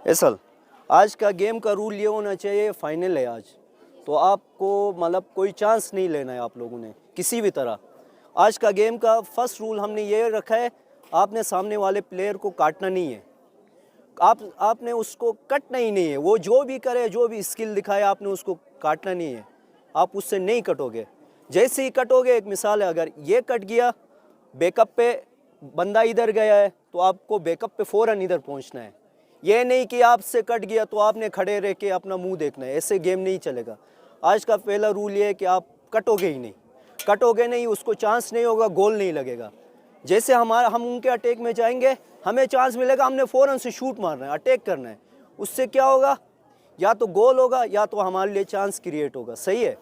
असल आज का गेम का रूल ये होना चाहिए, फाइनल है आज, तो आपको मतलब कोई चांस नहीं लेना है आप लोगों ने किसी भी तरह। आज का गेम का फर्स्ट रूल हमने ये रखा है, आपने सामने वाले प्लेयर को काटना नहीं है, आपने उसको कटना ही नहीं है। वो जो भी करे, जो भी स्किल दिखाए, आपने उसको काटना नहीं है। आप उससे नहीं कटोगे। जैसे ही कटोगे, एक मिसाल है, अगर ये कट गया, बैकअप पे बंदा इधर गया है, तो आपको बैकअप पे फ़ौरन इधर पहुंचना है। ये नहीं कि आपसे कट गया तो आपने खड़े रह के अपना मुंह देखना है, ऐसे गेम नहीं चलेगा। आज का पहला रूल ये है कि आप कटोगे ही नहीं, कटोगे नहीं, उसको चांस नहीं होगा, गोल नहीं लगेगा। जैसे हम उनके अटैक में जाएंगे, हमें चांस मिलेगा, हमने फ़ौरन से शूट मारना है, अटैक करना है। उससे क्या होगा, या तो गोल होगा या तो हमारे लिए चांस क्रिएट होगा। सही है।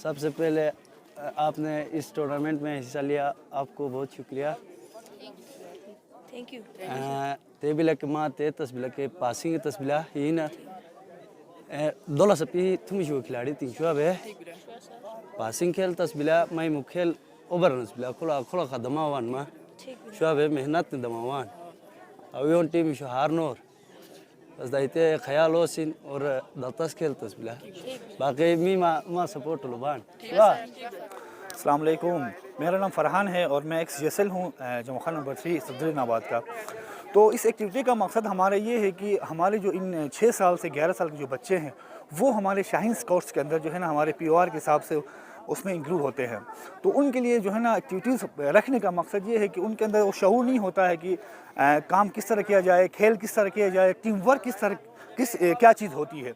सबसे पहले आपने इस टूर्नामेंट में हिस्सा लिया, आपको बहुत शुक्रिया। Thank you. ते बिला के माँ ते तस्बिला के पासिंग तस्बिला ही ना दोला सपी तुम जो खिलाड़ी तीन शुआ बे पासिंग खेल तस्बिला मैं मुखेल ओवर तस्बिला खुला खुला का दमावान मा शुआ बे मेहनत दमावान अवियों टीम शो हारनोर बस दाइते ख्याल होसिन और दत्तास खेल तस्बिला बाकी मी मा सपोर्ट लुबान। अस्सलाम वालेकुम, मेरा नाम फ़रहान है और मैं एक्स जेसल हूँ, जमा खान नंबर 3 सदरुद्दीनाबाद का। तो इस एक्टिविटी का मकसद हमारा ये है कि हमारे जो इन 6 साल से 11 साल के जो बच्चे हैं, वो हमारे शाहीन स्काउट्स के अंदर जो है ना, हमारे POR के हिसाब से उसमें इंक्लूड होते हैं। तो उनके लिए जो है ना एक्टिविटीज़ रखने का मकसद ये है कि उनके अंदर वो शऊर नहीं होता है कि काम किस तरह किया जाए, खेल किस तरह किया जाए, टीम वर्क क्या चीज़ होती है।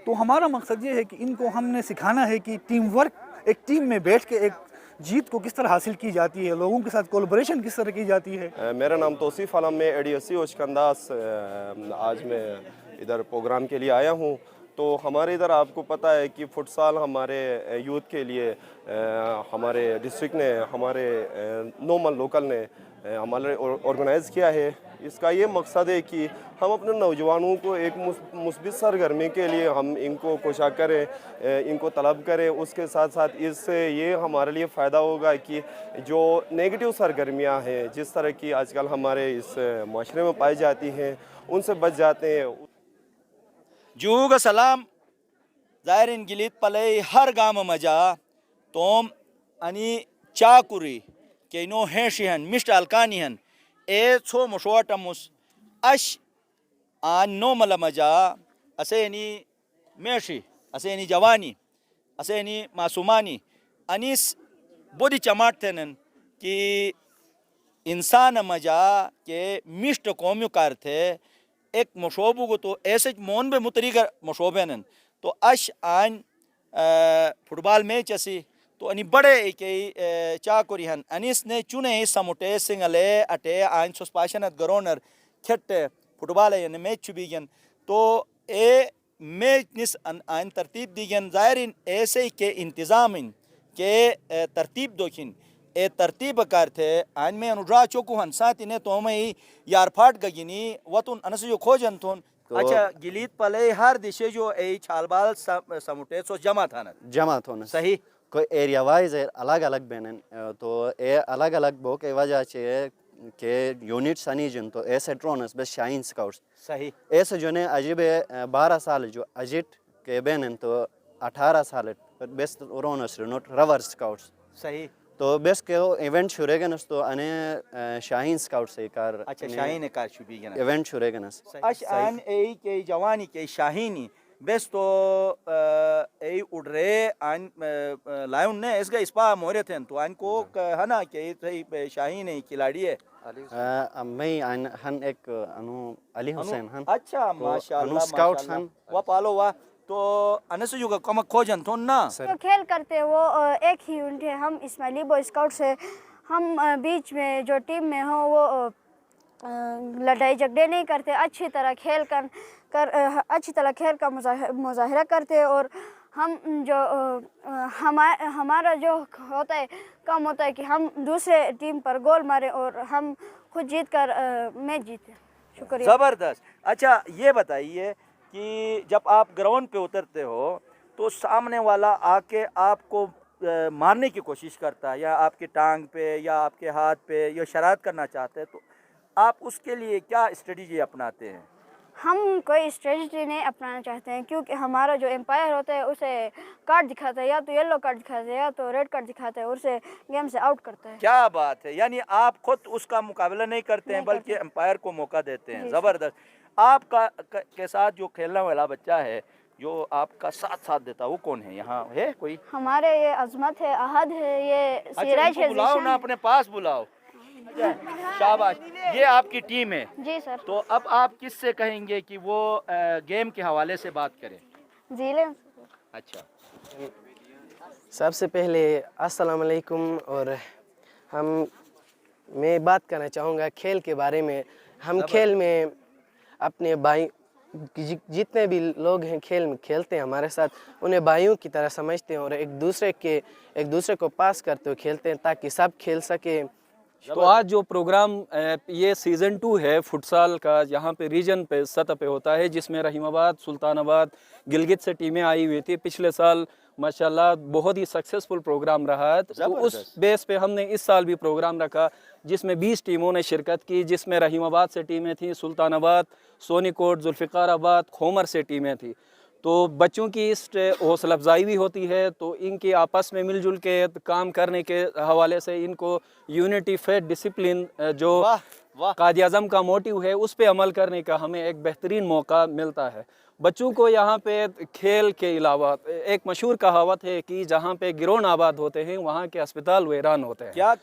तो हमारा मकसद ये है कि इनको हमने सिखाना है कि टीम वर्क, एक टीम में बैठ के एक जीत को किस तरह हासिल की जाती है, लोगों के साथ कोलैबोरेशन किस तरह की जाती है। मेरा नाम तौसीफ़ आलम, मैं ADSC ओशकंदास। आज मैं इधर प्रोग्राम के लिए आया हूँ। तो हमारे इधर आपको पता है कि फुटसाल हमारे यूथ के लिए हमारे डिस्ट्रिक्ट ने, हमारे नॉर्मल लोकल ने हमारे ऑर्गेनाइज़ किया है। इसका ये मकसद है कि हम अपने नौजवानों को एक मुस्बित सरगर्मी के लिए हम इनको कोशा करें, इनको तलब करें। उसके साथ साथ इससे ये हमारे लिए फ़ायदा होगा कि जो नेगेटिव सरगर्मियां हैं, जिस तरह की आजकल हमारे इस माशरे में पाई जाती हैं, उनसे बच जाते हैं। जूगा सलाम जायरिन गिलित पले हर गाम मजा तोम अनि चाकुरी केनो हेशिहन मिस्ट अलकानिहन ए छो मशोटमुस अश नो मला मजा असेनी मेशी असेनी जवानी असेनी मासूमानी अनिस बोदी चमाट थेनन कि इंसान मजा के मिस्ट कौम्यु थे एक मशोबू को तो ऐसे मोन बे मुतरीगर मशोबेनन तो अश आन फुटबॉल मैच असी तो अनि बड़े के चाकुरिहन अनिस ने चुने समुटे सिंगले अटे आन सोस्पाशनत गरोनर खेट्टे फुटबॉल है मैच चुबीगन तो ए मैच निस आन तरतीब दीगन जायरिन ऐसे के इंतज़ाम के तरतीब दोखिन ए तरतीब कार थे आन में अनुरा चोकू हन साथ इन्हें तो मैं यार फाट गगिनी वतुन अनस जो खोजन थोन तो अच्छा गिलीत पले हर दिशे जो ए छालबाल समुटे सो जमा था ना सही कोई एरिया वाइज अलग अलग बेनन तो ए अलग अलग बो के वजह से के यूनिट्स अनी जिन तो ऐसे ट्रोनस बस शाइन स्काउट्स सही ऐसे जो ने अजीब 12 साल जो अजिट के बेनन तो 18 साल बेस्ट रोनस नोट रवर स्काउट्स सही तो बेस के इवेंट शुरेगनस तो अने शाहीन स्काउट से कार अच्छा शाहीन कार शुबीगन इवेंट शुरेगनस अश आन ए के जवानी के शाहीनी बेस तो ए उड़रे आन लायन ने इसका इस्पा मोरे थे तो आन को है ना के शाहीन है खिलाड़ी है मैं हन एक अनु अली हुसैन हन अच्छा माशाल्लाह स्काउट्स हन वा पालो वा तो अनस युग कम खोजन थोन ना जो खेल करते हैं वो एक ही यूनिट है। हम इस्माइली बॉय स्काउट्स है। हम बीच में जो टीम में हो वो लड़ाई झगड़े नहीं करते, अच्छी तरह खेल अच्छी तरह खेल का मुजाहिरा करते हैं। और हम जो हमारा जो होता है कम होता है कि हम दूसरे टीम पर गोल मारे और हम खुद जीत कर मैच जीते। शुक्रिया। ज़बरदस्त। अच्छा ये बताइए कि जब आप ग्राउंड पे उतरते हो तो सामने वाला आके आपको मारने की कोशिश करता है या आपकी टांग पे या आपके हाथ पे या शरारत करना चाहते हैं तो आप उसके लिए क्या स्ट्रेटजी अपनाते हैं? हम कोई स्ट्रेटजी नहीं अपनाना चाहते हैं, क्योंकि हमारा जो एम्पायर होता है उसे कार्ड दिखाता है, या तो येलो कार्ड दिखाता है या तो रेड कार्ड दिखाता है, और उसे गेम से आउट करता है। क्या बात है, यानी आप खुद उसका मुकाबला नहीं करते हैं बल्कि एम्पायर को मौका देते हैं। ज़बरदस्त। आपका के साथ जो खेलने वाला बच्चा है जो आपका साथ देता है वो कौन है? यहाँ है कोई? हमारे ये अजमत है, अहद है, ये अच्छा, सिराज इनको है, बुलाओ ज़ीशान ना, है। अपने पास बुलाओ। शाबाश। ये आपकी टीम है। जी सर। तो अब आप किससे कहेंगे कि वो गेम के हवाले से बात करें? जिले अच्छा, सबसे पहले अस्सलाम वालेकुम। और मैं बात करना चाहूँगा खेल के बारे में। हम खेल में अपने भाई जितने भी लोग हैं खेल में खेलते हैं हमारे साथ, उन्हें भाइयों की तरह समझते हैं और एक दूसरे को पास करते हुए खेलते हैं ताकि सब खेल सके। तो आज जो प्रोग्राम ये सीज़न 2 है फुटसाल का, यहाँ पे रीजन पे सतह पे होता है, जिसमें रहीमाबाद, सुल्तानाबाद, गिलगित से टीमें आई हुई थी। पिछले साल माशाल्लाह बहुत ही सक्सेसफुल प्रोग्राम रहा है, तो उस बेस पे हमने इस साल भी प्रोग्राम रखा जिसमें 20 टीमों ने शिरकत की, जिसमें रहीमाबाद से टीमें थी, सुल्तानाबाद, सोनीकोट, जुल्फ़िकाराबाद, खोमर से टीमें थी। तो बच्चों की इस हौसला अफजाई भी होती है, तो इनके आपस में मिलजुल के काम करने के हवाले से इनको यूनिटी, फेथ, डिसिप्लिन जो कायद-ए-आज़म का मोटिव है उस पे अमल करने का हमें एक बेहतरीन मौका मिलता है। बच्चों को यहाँ पे खेल के अलावा एक मशहूर कहावत है कि जहाँ पे गिरोन आबाद होते हैं वहाँ के अस्पताल वीरान होते हैं। क्या